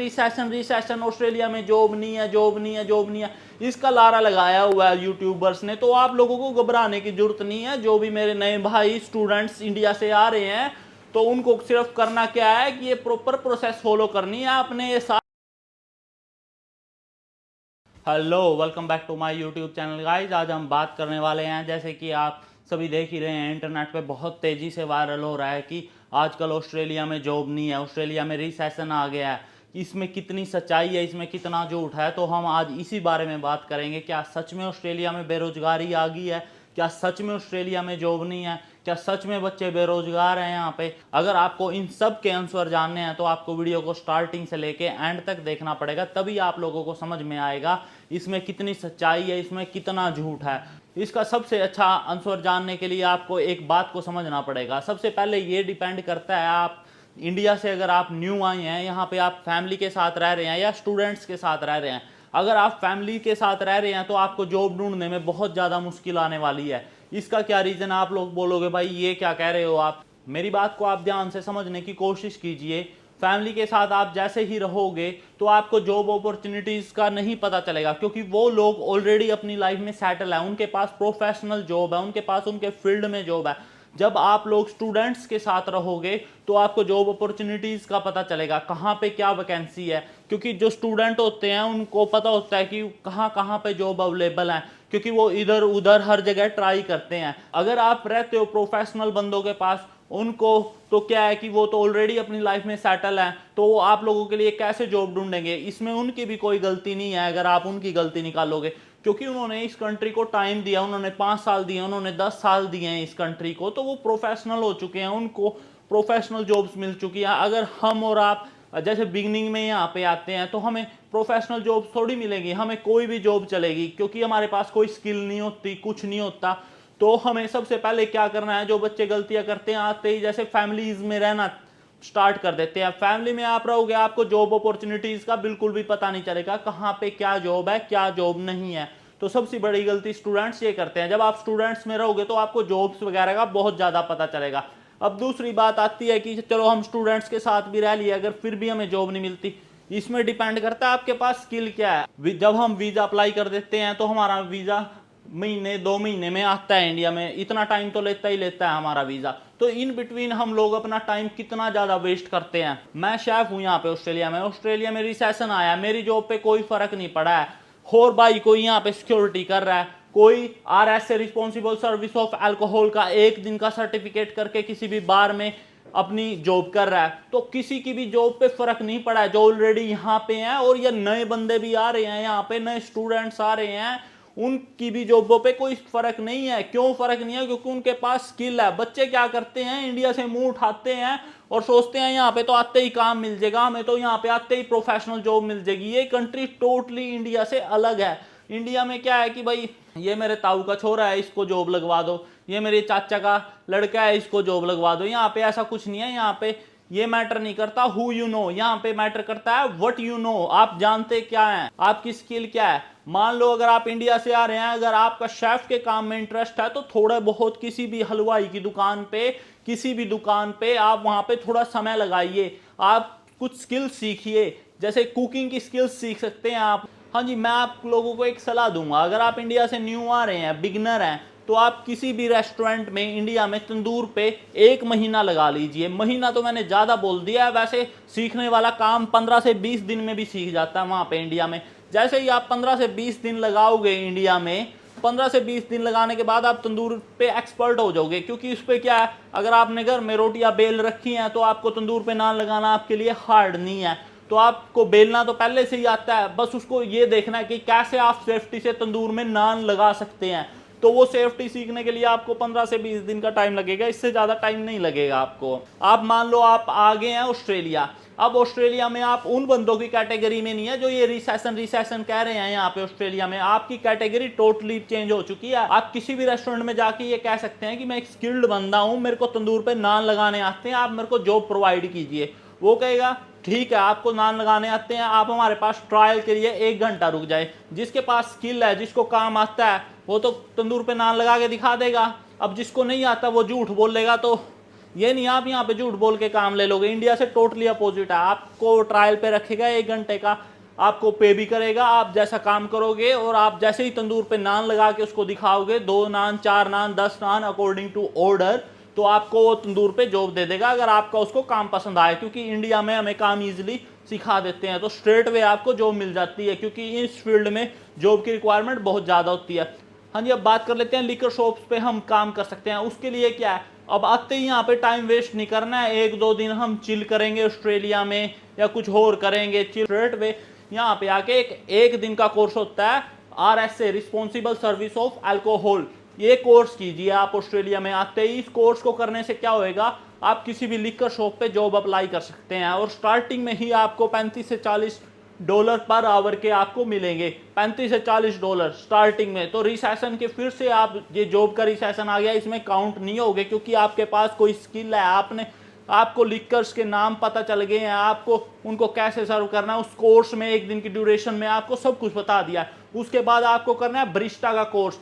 Recession recession, Australia में job नहीं है, जॉब नहीं है, जॉब नहीं है, इसका लारा लगाया हुआ है यूट्यूबर्स ने। तो आप लोगों को घबराने की जरूरत नहीं है। जो भी मेरे नए भाई स्टूडेंट्स इंडिया से आ रहे हैं, तो उनको सिर्फ करना क्या है कि ये प्रॉपर प्रोसेस फॉलो करनी है अपने साथ। Hello, welcome back to my YouTube channel guys. आज हम बात करने वाले हैं, जैसे कि आप सभी देख ही रहे हैं, इंटरनेट पे बहुत तेज़ी से वायरल हो रहा है कि आजकल ऑस्ट्रेलिया में जॉब नहीं है, ऑस्ट्रेलिया में रिसेशन आ गया है। इसमें कितनी सच्चाई है, इसमें कितना झूठ है, तो हम आज इसी बारे में बात करेंगे। क्या सच में ऑस्ट्रेलिया में बेरोजगारी आ गई है? क्या सच में ऑस्ट्रेलिया में जॉब नहीं है? क्या सच में बच्चे बेरोजगार हैं यहाँ पे? अगर आपको इन सब के आंसर जानने हैं तो आपको वीडियो को स्टार्टिंग से लेके एंड तक देखना पड़ेगा, तभी आप लोगों को समझ में आएगा इसमें कितनी सच्चाई है, इसमें कितना झूठ है। इसका सबसे अच्छा आंसर जानने के लिए आपको एक बात को समझना पड़ेगा। सबसे पहले ये डिपेंड करता है, आप इंडिया से अगर आप न्यू आए हैं, यहाँ पे आप फैमिली के साथ रह रहे हैं या स्टूडेंट्स के साथ रह रहे हैं। अगर आप फैमिली के साथ रह रहे हैं तो आपको जॉब ढूंढने में बहुत ज़्यादा मुश्किल आने वाली है। इसका क्या रीज़न? आप लोग बोलोगे भाई ये क्या कह रहे हो आप। मेरी बात को आप ध्यान से समझने की कोशिश कीजिए। फैमिली के साथ आप जैसे ही रहोगे तो आपको जॉब अपॉर्चुनिटीज़ का नहीं पता चलेगा, क्योंकि वो लोग ऑलरेडी अपनी लाइफ में सेटल है, उनके पास प्रोफेशनल जॉब है, उनके पास उनके फील्ड में जॉब है। जब आप लोग स्टूडेंट्स के साथ रहोगे तो आपको जॉब अपॉर्चुनिटीज़ का पता चलेगा, कहाँ पे क्या वैकेंसी है, क्योंकि जो स्टूडेंट होते हैं उनको पता होता है कि कहाँ कहाँ पे जॉब अवेलेबल है, क्योंकि वो इधर उधर हर जगह ट्राई करते हैं। अगर आप रहते हो प्रोफेशनल बंदों के पास, उनको तो क्या है कि वो तो ऑलरेडी अपनी लाइफ में सेटल है, तो वो आप लोगों के लिए कैसे जॉब ढूंढेंगे? इसमें उनकी भी कोई गलती नहीं है अगर आप उनकी गलती निकालोगे, क्योंकि उन्होंने इस कंट्री को टाइम दिया, उन्होंने 5 साल दिए, उन्होंने 10 साल दिए हैं इस कंट्री को, तो वो प्रोफेशनल हो चुके हैं, उनको प्रोफेशनल जॉब्स मिल चुकी हैं। अगर हम और आप जैसे बिगनिंग में यहाँ पे आते हैं तो हमें प्रोफेशनल जॉब थोड़ी मिलेगी, हमें कोई भी जॉब चलेगी, क्योंकि हमारे पास कोई स्किल नहीं होती, कुछ नहीं होता। तो हमें सबसे पहले क्या करना है, जो बच्चे गलतियां करते हैं आते ही, जैसे फैमिलीज में रहना स्टार्ट कर देते हैं। फैमिली में आप रहोगे, आपको जॉब अपॉर्चुनिटीज का बिल्कुल भी पता नहीं चलेगा, कहाँ पे क्या जॉब है, क्या जॉब नहीं है। तो सबसे बड़ी गलती स्टूडेंट्स ये करते हैं। जब आप स्टूडेंट्स में रहोगे तो आपको जॉब्स वगैरह का बहुत ज़्यादा पता चलेगा। अब दूसरी बात आती है कि चलो हम स्टूडेंट्स के साथ भी रह लिए, अगर फिर भी हमें जॉब नहीं मिलती, इसमें डिपेंड करता है आपके पास स्किल क्या है। जब हम वीज़ा अप्लाई कर देते हैं तो हमारा वीज़ा महीने 2 महीने में आता है इंडिया में, इतना टाइम तो लेता ही लेता है हमारा वीज़ा। तो इन बिटवीन हम लोग अपना टाइम कितना ज़्यादा वेस्ट करते हैं। मैं शेफ हूँ यहाँ पे ऑस्ट्रेलिया में, ऑस्ट्रेलिया में रिसेशन आया, मेरी जॉब पे कोई फ़र्क नहीं पड़ा है। और भाई कोई यहाँ पे सिक्योरिटी कर रहा है, कोई RS से रिस्पॉन्सिबल सर्विस ऑफ अल्कोहल का 1 दिन का सर्टिफिकेट करके किसी भी बार में अपनी जॉब कर रहा है, तो किसी की भी जॉब पे फर्क नहीं पड़ा है जो ऑलरेडी यहाँ पे हैं। और ये नए बंदे भी आ रहे हैं यहाँ पे, नए स्टूडेंट्स आ रहे हैं, उनकी भी जॉबों पे कोई फर्क नहीं है। क्यों फर्क नहीं है? क्योंकि उनके पास स्किल है। बच्चे क्या करते हैं, इंडिया से मुंह उठाते हैं और सोचते हैं यहाँ पे तो आते ही काम मिल जाएगा, हमें तो यहाँ पे आते ही प्रोफेशनल जॉब मिल जाएगी। ये कंट्री टोटली इंडिया से अलग है। इंडिया में क्या है कि भाई ये मेरे ताऊ का छोरा है, इसको जॉब लगवा दो, ये मेरे चाचा का लड़का है, इसको जॉब लगवा दो। यहाँ पे ऐसा कुछ नहीं है। यहाँ पे ये मैटर नहीं करता हु यू नो, यहाँ पे मैटर करता है व्हाट यू नो, आप जानते क्या हैं, आपकी स्किल क्या है। मान लो अगर आप इंडिया से आ रहे हैं, अगर आपका शेफ के काम में इंटरेस्ट है, तो थोड़ा बहुत किसी भी हलवाई की दुकान पे, किसी भी दुकान पे आप वहां पे थोड़ा समय लगाइए, आप कुछ स्किल सीखिए। जैसे कुकिंग की स्किल्स सीख सकते हैं आप। हाँ जी, मैं आप लोगों को एक सलाह दूंगा, अगर आप इंडिया से न्यू आ रहे हैं, बिगनर हैं, तो आप किसी भी रेस्टोरेंट में इंडिया में तंदूर पे 1 महीना लगा लीजिए। महीना तो मैंने ज़्यादा बोल दिया है, वैसे सीखने वाला काम 15 से 20 दिन में भी सीख जाता है वहाँ पे इंडिया में। जैसे ही आप 15 से 20 दिन लगाओगे इंडिया में, 15 से 20 दिन लगाने के बाद आप तंदूर पे एक्सपर्ट हो जाओगे, क्योंकि उस पर क्या है, अगर आपने घर में रोटियां बेल रखी हैं तो आपको तंदूर पे नान लगाना आपके लिए हार्ड नहीं है। तो आपको बेलना तो पहले से ही आता है, बस उसको ये देखना है कि कैसे आप सेफ्टी से तंदूर में नान लगा सकते हैं। तो वो सेफ्टी सीखने के लिए आपको 15 से 20 दिन का टाइम लगेगा, इससे ज़्यादा टाइम नहीं लगेगा आपको। आप मान लो आप आ गए हैं ऑस्ट्रेलिया। अब ऑस्ट्रेलिया में आप उन बंदों की कैटेगरी में नहीं है जो ये रिसेशन रिसेशन कह रहे हैं। यहाँ पे ऑस्ट्रेलिया में आपकी कैटेगरी टोटली चेंज हो चुकी है। आप किसी भी रेस्टोरेंट में जाके ये कह सकते हैं कि मैं एक स्किल्ड बंदा हूँ, मेरे को तंदूर पे नान लगाने आते हैं, आप मेरे को जॉब प्रोवाइड कीजिए। वो कहेगा ठीक है, आपको नान लगाने आते हैं, आप हमारे पास ट्रायल के लिए 1 घंटा रुक जाए। जिसके पास स्किल है, जिसको काम आता है, वो तो तंदूर पे नान लगा के दिखा देगा। अब जिसको नहीं आता वो झूठ बोलेगा, तो ये नहीं आप यहाँ पे झूठ बोल के काम ले लोगे। इंडिया से टोटली अपोजिट है, आपको ट्रायल पे रखेगा 1 घंटे का, आपको पे भी करेगा, आप जैसा काम करोगे और आप जैसे ही तंदूर पे नान लगा के उसको दिखाओगे, 2 नान 4 नान 10 नान अकॉर्डिंग टू ऑर्डर, तो आपको वो तंदूर पे जॉब दे देगा अगर आपका उसको काम पसंद आए। क्योंकि इंडिया में हमें काम इजीली सिखा देते हैं, तो स्ट्रेट वे आपको जॉब मिल जाती है, क्योंकि इस फील्ड में जॉब की रिक्वायरमेंट बहुत ज़्यादा होती है। हाँ जी, अब बात कर लेते हैं लिकर शॉप्स पे हम काम कर सकते हैं। उसके लिए क्या है, अब आते ही यहाँ पे टाइम वेस्ट नहीं करना है, 1-2 दिन हम चिल करेंगे ऑस्ट्रेलिया में या कुछ और करेंगे चिल। स्ट्रेट वे यहाँ पे आके एक दिन का कोर्स होता है RSA, responsible service of alcohol. ये कोर्स कीजिए आप ऑस्ट्रेलिया में आते ही। इस कोर्स को करने से क्या होएगा, आप किसी भी लिकर शॉप पे जॉब अप्लाई कर सकते हैं और स्टार्टिंग में ही आपको $35 से $40 पर आवर के आपको मिलेंगे। $35 से $40 स्टार्टिंग में। तो रिसेशन के फिर से आप, ये जॉब का रिसेशन आ गया, इसमें काउंट नहीं होगे क्योंकि आपके पास कोई स्किल है, आपको लिकर्स के नाम पता चल गए हैं, आपको उनको कैसे सर्व करना है, उस कोर्स में 1 दिन की ड्यूरेशन में आपको सब कुछ बता दिया है। उसके बाद आपको करना है बरिस्टा का कोर्स।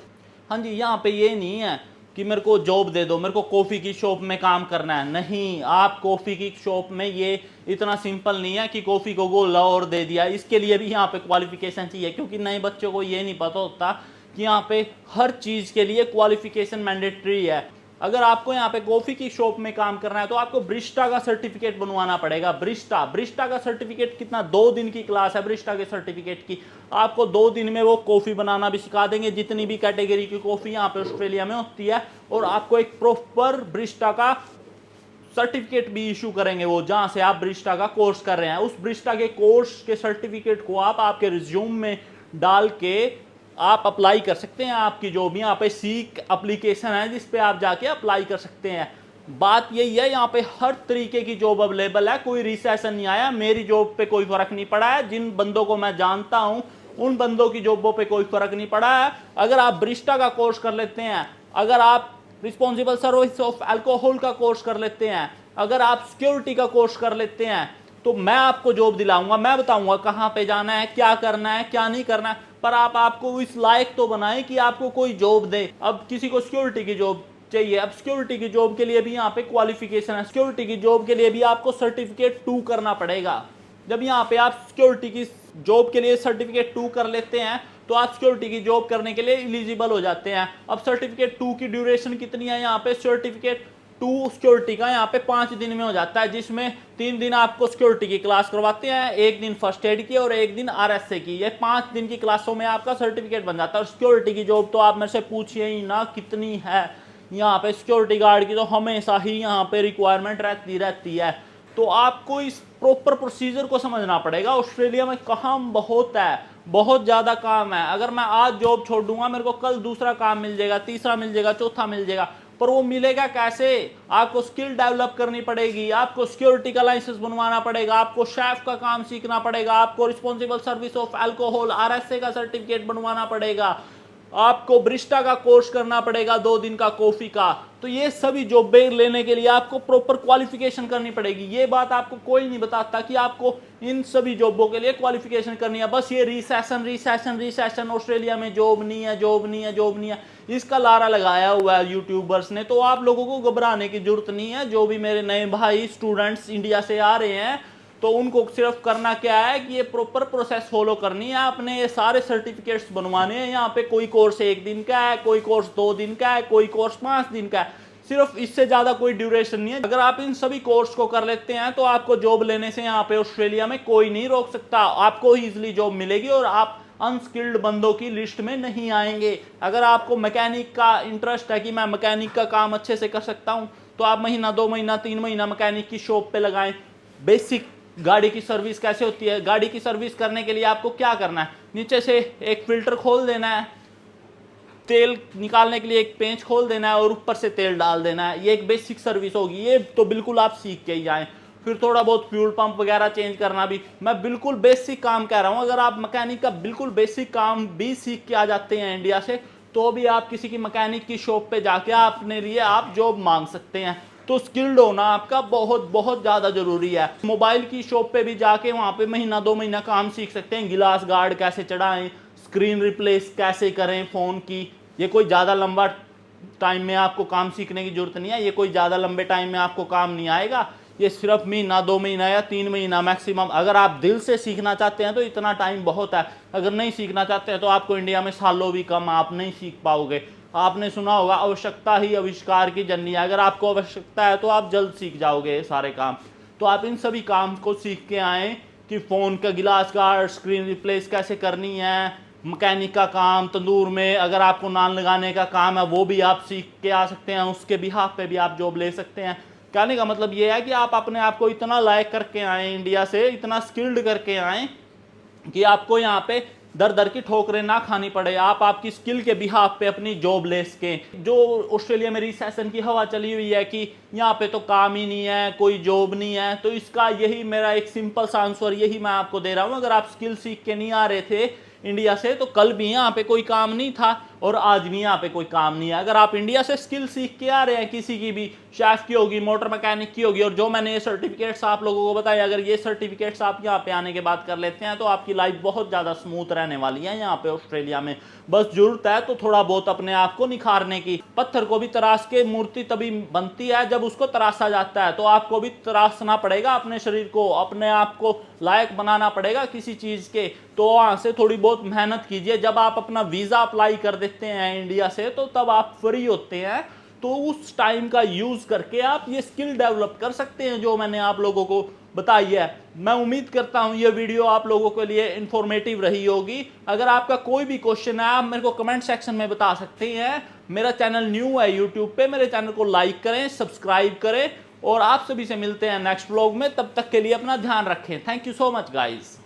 हाँ जी, यहाँ पे ये नहीं है कि मेरे को जॉब दे दो, मेरे को कॉफ़ी की शॉप में काम करना है, नहीं। आप कॉफ़ी की शॉप में ये इतना सिंपल नहीं है कि कॉफ़ी को गोला और दे दिया। इसके लिए भी यहाँ पे क्वालिफिकेशन चाहिए, क्योंकि नए बच्चों को ये नहीं पता होता कि यहाँ पे हर चीज़ के लिए क्वालिफिकेशन मैंडेटरी है। अगर आपको यहाँ पे कॉफ़ी की शॉप में काम करना है तो आपको ब्रिस्टा का सर्टिफिकेट बनवाना पड़ेगा। ब्रिस्टा का सर्टिफिकेट कितना, 2 दिन की क्लास है ब्रिस्टा के सर्टिफिकेट की। आपको 2 दिन में वो कॉफ़ी बनाना भी सिखा देंगे, जितनी भी कैटेगरी की कॉफ़ी यहाँ पे ऑस्ट्रेलिया में होती है, और आपको एक प्रॉपर ब्रिस्टा का सर्टिफिकेट भी इशू करेंगे वो, जहाँ से आप ब्रिस्टा का कोर्स कर रहे हैं। उस ब्रिस्टा के कोर्स के सर्टिफिकेट को आप आपके रिज्यूम में डाल के आप अप्लाई कर सकते हैं। आपकी जॉब यहाँ पे सीक एप्लीकेशन है जिस पे आप जाके अप्लाई कर सकते हैं। बात यही है, यहाँ पे हर तरीके की जॉब अवेलेबल है, कोई रिसेशन नहीं आया। मेरी जॉब पे कोई फर्क नहीं पड़ा है, जिन बंदों को मैं जानता हूँ उन बंदों की जॉबों पे कोई फर्क नहीं पड़ा है। अगर आप ब्रिस्टा का कोर्स कर लेते हैं, अगर आप रिस्पॉन्सिबल सर्विस ऑफ अल्कोहल का कोर्स कर लेते हैं, अगर आप सिक्योरिटी का कोर्स कर लेते हैं, तो मैं आपको जॉब दिलाऊंगा। मैं बताऊंगा कहाँ पे जाना है, क्या करना है, क्या नहीं करना है, पर आपको इस लायक तो बनाए कि आपको कोई जॉब दे। अब किसी को सिक्योरिटी की जॉब चाहिए, अब सिक्योरिटी की जॉब के लिए भी यहाँ पे क्वालिफिकेशन है। सिक्योरिटी की जॉब के लिए भी आपको सर्टिफिकेट 2 करना पड़ेगा। जब यहाँ पे आप सिक्योरिटी की जॉब के लिए सर्टिफिकेट 2 कर लेते हैं तो आप सिक्योरिटी की जॉब करने के लिए एलिजिबल हो जाते हैं। अब सर्टिफिकेट 2 की ड्यूरेशन कितनी है, यहाँ पे सर्टिफिकेट 2 सिक्योरिटी का यहाँ पे 5 दिन में हो जाता है, जिसमें 3 दिन आपको सिक्योरिटी की क्लास करवाते हैं, 1 दिन फर्स्ट एड की और 1 दिन RSA की। ये 5 दिन की क्लासों में आपका सर्टिफिकेट बन जाता है। और सिक्योरिटी की जॉब तो आप मेरे से पूछिए ही ना कितनी है। यहाँ पे सिक्योरिटी गार्ड की तो हमेशा ही यहाँ पे रिक्वायरमेंट रहती है। तो आपको इस प्रॉपर प्रोसीजर को समझना पड़ेगा। ऑस्ट्रेलिया में काम बहुत है, बहुत ज़्यादा काम है। अगर मैं आज जॉब छोड़ दूंगा, मेरे को कल दूसरा काम मिल जाएगा, तीसरा मिल जाएगा, चौथा मिल जाएगा, पर वो मिलेगा कैसे? आपको स्किल डेवलप करनी पड़ेगी, आपको सिक्योरिटी का लाइसेंस बनवाना पड़ेगा, आपको शेफ का काम सीखना पड़ेगा, आपको responsible service of alcohol RSA का सर्टिफिकेट बनवाना पड़ेगा, आपको ब्रिस्टा का कोर्स करना पड़ेगा 2 दिन का कॉफी का। तो ये सभी जॉबें लेने के लिए आपको प्रॉपर क्वालिफिकेशन करनी पड़ेगी। ये बात आपको कोई नहीं बताता कि आपको इन सभी जॉबों के लिए क्वालिफिकेशन करनी है। बस ये रिसेशन ऑस्ट्रेलिया में जॉब नहीं है, जॉब नहीं है, जॉब नहीं है, इसका लारा लगाया हुआ है यूट्यूबर्स ने। तो आप लोगों को घबराने की जरूरत नहीं है। जो भी मेरे नए भाई स्टूडेंट्स इंडिया से आ रहे हैं, तो उनको सिर्फ करना क्या है कि ये प्रॉपर प्रोसेस फॉलो करनी है, अपने ये सारे सर्टिफिकेट्स बनवाने हैं। यहाँ पे कोई कोर्स 1 दिन का है, कोई कोर्स 2 दिन का है, कोई कोर्स 5 दिन का है, सिर्फ इससे ज़्यादा कोई ड्यूरेशन नहीं है। अगर आप इन सभी कोर्स को कर लेते हैं तो आपको जॉब लेने से यहाँ पे ऑस्ट्रेलिया में कोई नहीं रोक सकता। आपको ईजिली जॉब मिलेगी और आप अनस्किल्ड बंदों की लिस्ट में नहीं आएंगे। अगर आपको मैकेनिक का इंटरेस्ट है कि मैं मैकेनिक का काम अच्छे से कर सकता हूँ, तो आप महीना, 2 महीना, 3 महीना मैकेनिक की शॉप पे लगाएं। बेसिक गाड़ी की सर्विस कैसे होती है, गाड़ी की सर्विस करने के लिए आपको क्या करना है, नीचे से एक फिल्टर खोल देना है, तेल निकालने के लिए एक पेंच खोल देना है और ऊपर से तेल डाल देना है। ये एक बेसिक सर्विस होगी, ये तो बिल्कुल आप सीख के ही जाएं। फिर थोड़ा बहुत फ्यूल पंप वगैरह चेंज करना भी, मैं बिल्कुल बेसिक काम कह रहा हूँ। अगर आप मैकेनिक का बिल्कुल बेसिक काम भी सीख के आ जाते हैं इंडिया से, तो भी आप किसी की मैकेनिक की शॉप पे जाके अपने लिए आप जॉब मांग सकते हैं। तो स्किल्ड होना आपका बहुत बहुत ज़्यादा ज़रूरी है। मोबाइल की शॉप पे भी जाके वहाँ पे महीना, 2 महीना काम सीख सकते हैं। गिलास गार्ड कैसे चढ़ाएं, स्क्रीन रिप्लेस कैसे करें फ़ोन की। ये कोई ज़्यादा लंबा टाइम में आपको काम सीखने की जरूरत नहीं है, ये कोई ज़्यादा लंबे टाइम में आपको काम नहीं आएगा। ये सिर्फ महीना 2 महीना या 3 महीना मैक्सिमम, अगर आप दिल से सीखना चाहते हैं तो इतना टाइम बहुत है। अगर नहीं सीखना चाहते हैं तो आपको इंडिया में सालों भी कम, आप नहीं सीख पाओगे। आपने सुना होगा आवश्यकता ही आविष्कार की जननी है। अगर आपको आवश्यकता है तो आप जल्द सीख जाओगे सारे काम। तो आप इन सभी काम को सीख के आएँ कि फ़ोन का गिलास का स्क्रीन रिप्लेस कैसे करनी है, मैकेनिक का काम, तंदूर में अगर आपको नान लगाने का काम है वो भी आप सीख के आ सकते हैं, उसके बिहाफ पे भी आप जॉब ले सकते हैं। कहने का मतलब ये है कि आप अपने आप को इतना लायक करके आएँ इंडिया से, इतना स्किल्ड करके आएँ कि आपको यहाँ पे दर दर की ठोकरें ना खानी पड़े। आप आपकी स्किल के बिहाफ पे अपनी जॉब ले सके। जो ऑस्ट्रेलिया में रिसेशन की हवा चली हुई है कि यहाँ पे तो काम ही नहीं है, कोई जॉब नहीं है, तो इसका यही मेरा एक सिंपल सा आंसर यही मैं आपको दे रहा हूँ। अगर आप स्किल सीख के नहीं आ रहे थे इंडिया से तो कल भी यहाँ पे कोई काम नहीं था और आज भी यहाँ पे कोई काम नहीं है। अगर आप इंडिया से स्किल सीख के आ रहे हैं, किसी की भी, शेफ की होगी, मोटर मैकेनिक की होगी, और जो मैंने ये सर्टिफिकेट्स आप लोगों को बताए, अगर ये सर्टिफिकेट्स आप यहाँ पे आने के बाद कर लेते हैं तो आपकी लाइफ बहुत ज़्यादा स्मूथ रहने वाली है यहाँ पे ऑस्ट्रेलिया में। बस जरूरत है तो थोड़ा बहुत अपने आप को निखारने की। पत्थर को भी तराश के मूर्ति तभी बनती है जब उसको तराशा जाता है। तो आपको भी तराशना पड़ेगा अपने शरीर को, अपने आप को लायक बनाना पड़ेगा किसी चीज़ के। तो वहाँ से थोड़ी बहुत मेहनत कीजिए। जब आप अपना वीज़ा अप्लाई कर देते हैं इंडिया से तो तब आप फ्री होते हैं। तो उस टाइम का यूज़ करके आप ये स्किल डेवलप कर सकते हैं जो मैंने आप लोगों को बताई है। मैं उम्मीद करता हूँ ये वीडियो आप लोगों के लिए इंफॉर्मेटिव रही होगी। अगर आपका कोई भी क्वेश्चन है आप मेरे को कमेंट सेक्शन में बता सकते हैं। मेरा चैनल न्यू है यूट्यूब पे, मेरे चैनल को लाइक करें, सब्सक्राइब करें, और आप सभी से मिलते हैं नेक्स्ट व्लॉग में। तब तक के लिए अपना ध्यान रखें। Thank you so much guys.